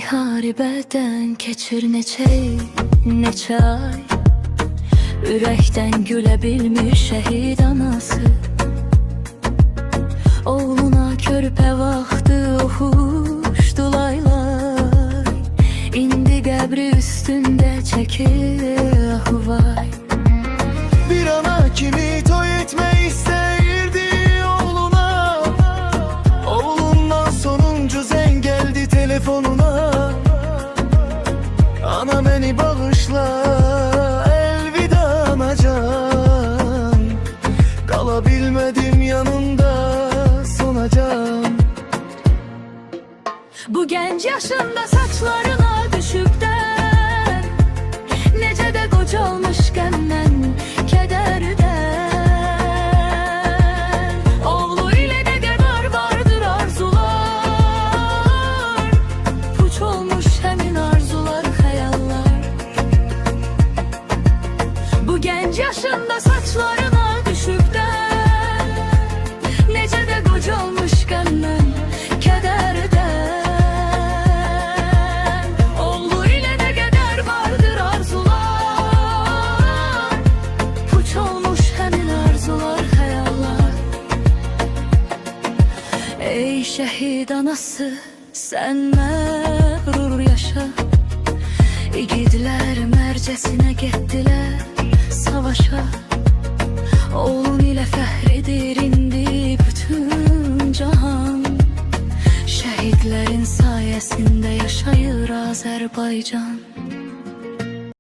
müharibədən keçir neçə ay. Ürəkdən gülə bilmiş şəhid anası, oğluna körpə vaxtı oxuşdu laylar. İndi qəbri üstündə çəkir ahu vay. Bir ana kimi toy etmək istəyirdi oğluna. Oğlundan sonuncu zəng gəldi telefonuna. Ana məni bağışla, elvida anacan. Qala bilmədim yanında sonacan. Bu gənc yaşında saçlarına düşübdən, necə də qocalmış qəmdən, kədərdən. Oğlu ilə nə qədər vardır arzular, puç olmuş həmin arzular, xəyallar. Bu gənc yaşında saçlarına düşübdən, necə də qocalmış qəmdən, kədərdən. Oğlu ilə nə qədər vardır arzular, puç olmuş həmin arzular, xəyallar. Ey şəhid anası, sən məğrur yaşa. İgidlər mərcəsinə getdilər savaşa. Oğlun ilə fəxr edir indi bütün cahan. Şəhidlərin sayəsində yaşayır Azərbaycan.